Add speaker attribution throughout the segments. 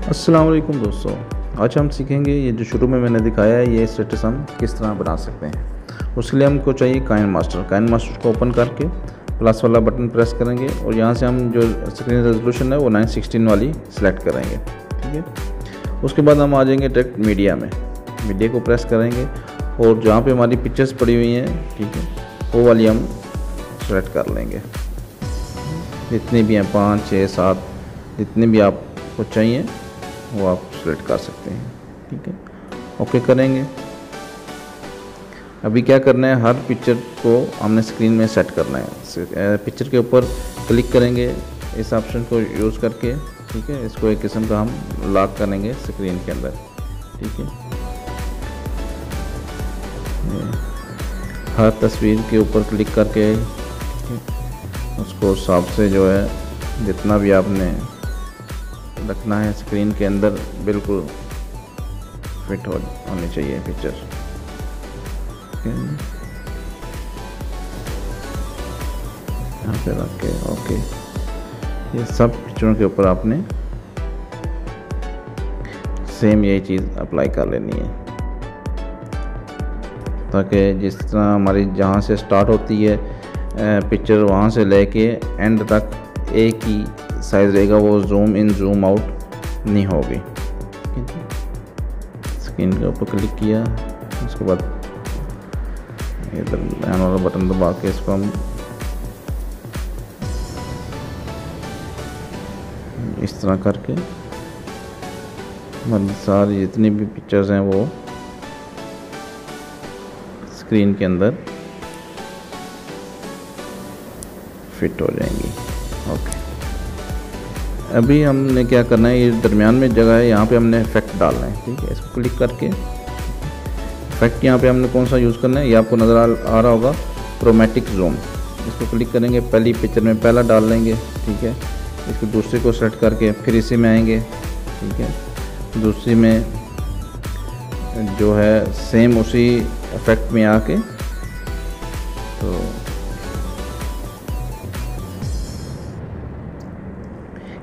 Speaker 1: अस्सलाम वालेकुम दोस्तों, आज हम सीखेंगे ये जो शुरू में मैंने दिखाया है ये स्टेटस हम किस तरह बना सकते हैं। उसके लिए हमको चाहिए काइन मास्टर को ओपन करके प्लस वाला बटन प्रेस करेंगे और यहाँ से हम जो स्क्रीन रेजोल्यूशन है वो 916 वाली सेलेक्ट करेंगे। ठीक है, उसके बाद हम आ जाएंगे डायरेक्ट मीडिया को प्रेस करेंगे और जहाँ पे हमारी पिक्चर्स पड़ी हुई हैं, ठीक है, वो वाली हम सेलेक्ट कर लेंगे। जितने भी हैं 5, 6, 7 जितने भी आपको चाहिए वो आप सेलेक्ट कर सकते हैं। ठीक है, ओके करेंगे। अभी क्या करना है, हर पिक्चर को हमने स्क्रीन में सेट करना है। पिक्चर के ऊपर क्लिक करेंगे इस ऑप्शन को यूज़ करके। ठीक है, इसको एक किस्म का हम लॉक करेंगे स्क्रीन के अंदर। ठीक है, हर तस्वीर के ऊपर क्लिक करके उसको हिसाब से जो है जितना भी आपने रखना है स्क्रीन के अंदर बिल्कुल फिट होनी चाहिए पिक्चर। यहाँ पे रख के ओके, ये सब पिक्चरों के ऊपर आपने सेम यही चीज़ अप्लाई कर लेनी है, ताकि जिस तरह हमारी जहाँ से स्टार्ट होती है पिक्चर वहाँ से लेके एंड तक एक ही साइज़ रहेगा, वो जूम इन जूम आउट नहीं होगी। स्क्रीन के ऊपर क्लिक किया, उसके बाद इधर लाइन वाला बटन दबा के इसको हम इस तरह करके हमारी सारी जितनी भी पिक्चर्स हैं वो स्क्रीन के अंदर फिट हो जाएंगी। ओके, अभी हमने क्या करना है, ये दरमियान में जगह है, यहाँ पे हमने इफेक्ट डालना है। ठीक है, इसको क्लिक करके इफेक्ट यहाँ पे हमने कौन सा यूज़ करना है, ये आपको नज़र आ रहा होगा, क्रोमेटिक जूम। इसको क्लिक करेंगे, पहली पिक्चर में पहला डाल लेंगे। ठीक है, इसको दूसरे को सेलेक्ट करके फिर इसी में आएंगे। ठीक है, दूसरी में जो है सेम उसी इफेक्ट में आके तो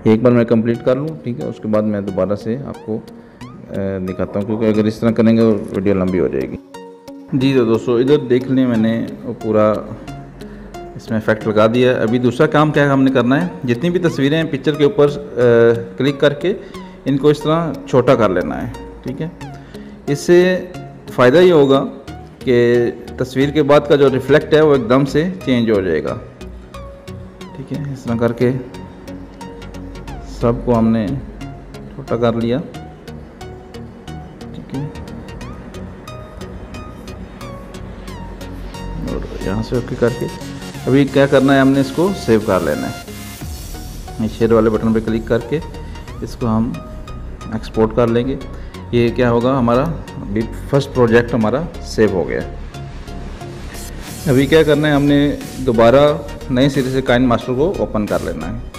Speaker 1: एक बार मैं कंप्लीट कर लूँ। ठीक है, उसके बाद मैं दोबारा से आपको दिखाता हूँ, क्योंकि अगर इस तरह करेंगे तो वीडियो लंबी हो जाएगी। जी तो दोस्तों, इधर देख लें मैंने वो पूरा इसमें इफेक्ट लगा दिया। अभी दूसरा काम क्या हमने करना है, जितनी भी तस्वीरें हैं पिक्चर के ऊपर क्लिक करके इनको इस तरह छोटा कर लेना है। ठीक है, इससे फ़ायदा ये होगा कि तस्वीर के बाद का जो रिफ्लेक्ट है वो एकदम से चेंज हो जाएगा। ठीक है, इस तरह करके सबको हमने छोटा कर लिया। ठीक है, और यहाँ से ओके करके अभी क्या करना है, हमने इसको सेव कर लेना है। शेयर वाले बटन पे क्लिक करके इसको हम एक्सपोर्ट कर लेंगे। ये क्या होगा, हमारा अभी फर्स्ट प्रोजेक्ट हमारा सेव हो गया। अभी क्या करना है, हमने दोबारा नए सिरे से काइन मास्टर को ओपन कर लेना है।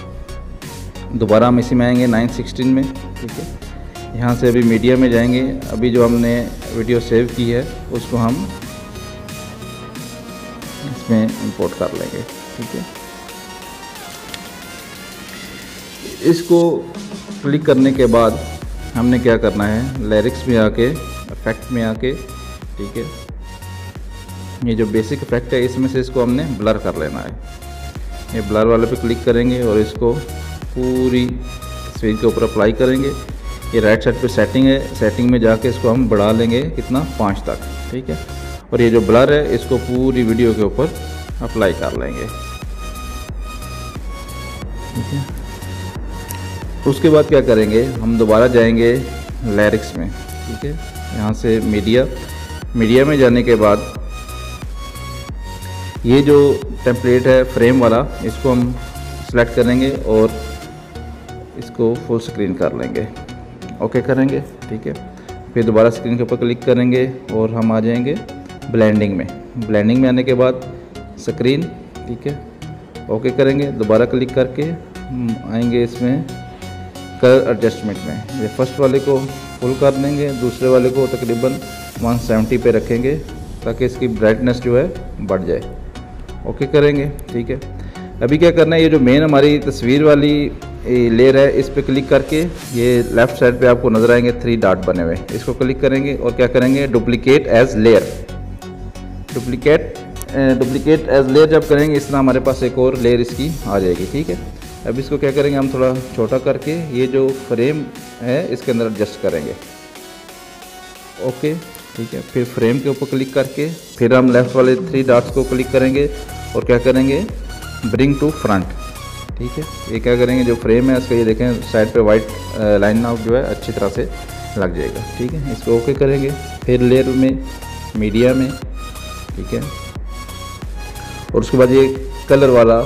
Speaker 1: दोबारा हम इसी में आएंगे 916 में। ठीक है, यहाँ से अभी मीडिया में जाएंगे। अभी जो हमने वीडियो सेव की है उसको हम इसमें इंपोर्ट कर लेंगे। ठीक है, इसको क्लिक करने के बाद हमने क्या करना है, लिरिक्स में आके इफेक्ट में आके, ठीक है, ये जो बेसिक इफेक्ट है इसमें से इसको हमने ब्लर कर लेना है। ये ब्लर वाले पे क्लिक करेंगे और इसको पूरी तस्वीर के ऊपर अप्लाई करेंगे। ये राइट साइड पे सेटिंग है, सेटिंग में जाके इसको हम बढ़ा लेंगे कितना, 5 तक। ठीक है, और ये जो ब्लर है इसको पूरी वीडियो के ऊपर अप्लाई कर लेंगे। ठीक है, उसके बाद क्या करेंगे, हम दोबारा जाएंगे लिरिक्स में। ठीक है, यहाँ से मीडिया में जाने के बाद ये जो टेम्पलेट है फ्रेम वाला, इसको हम सेलेक्ट करेंगे और इसको फुल स्क्रीन कर लेंगे। ओके करेंगे। ठीक है, फिर दोबारा स्क्रीन के ऊपर क्लिक करेंगे और हम आ जाएंगे ब्लेंडिंग में आने के बाद स्क्रीन। ठीक है, ओके करेंगे, दोबारा क्लिक करके आएंगे इसमें कलर एडजस्टमेंट में। ये फर्स्ट वाले को फुल कर देंगे, दूसरे वाले को तकरीबन 170 पे रखेंगे ताकि इसकी ब्राइटनेस जो है बढ़ जाए। ओके करेंगे। ठीक है, अभी क्या करना है, ये जो मेन हमारी तस्वीर वाली लेयर है, इस पे क्लिक करके ये लेफ़्ट साइड पे आपको नज़र आएंगे 3 डॉट बने हुए, इसको क्लिक करेंगे और क्या करेंगे, duplicate edge layer. Duplicate edge layer जब करेंगे इस तरह हमारे पास एक और लेयर इसकी आ जाएगी। ठीक है, अब इसको क्या करेंगे, हम थोड़ा छोटा करके ये जो फ्रेम है इसके अंदर एडजस्ट करेंगे। ओके, ठीक है, फिर फ्रेम के ऊपर क्लिक करके फिर हम लेफ़्ट वाले 3 डॉट्स को क्लिक करेंगे और क्या करेंगे, ब्रिंग टू फ्रंट। ठीक है, ये क्या करेंगे, जो फ्रेम है इसका ये देखें साइड पे वाइट लाइन नाउ जो है अच्छी तरह से लग जाएगा। ठीक है, इसको ओके करेंगे, फिर लेयर में मीडिया में, ठीक है, और उसके बाद ये कलर वाला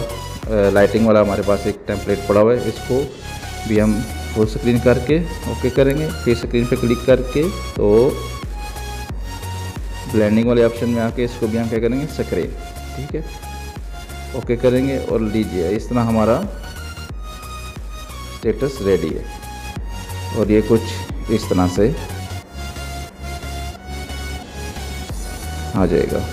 Speaker 1: लाइटिंग वाला हमारे पास एक टेम्पलेट पड़ा हुआ है, इसको भी हम फुल स्क्रीन करके ओके करेंगे। फिर स्क्रीन पे क्लिक करके तो ब्लेंडिंग वाले ऑप्शन में आके इसको भी हम क्या करेंगे, स्क्रीन। ठीक है, ओके करेंगे और लीजिए इस तरह हमारा स्टेटस रेडी है और ये कुछ इस तरह से आ जाएगा।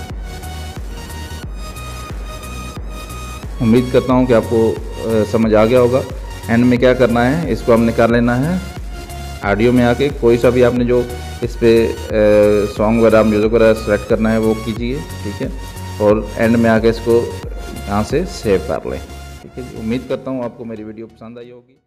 Speaker 1: उम्मीद करता हूँ कि आपको समझ आ गया होगा। एंड में क्या करना है, इसको हमने कर लेना है ऑडियो में आके कोई सा भी आपने जो इस पर सॉन्ग वगैरह म्यूज़िक वगैरह सेलेक्ट करना है वो कीजिए। ठीक है, और एंड में आके इसको यहाँ से सेव कर लें। ठीक है, उम्मीद करता हूँ आपको मेरी वीडियो पसंद आई होगी।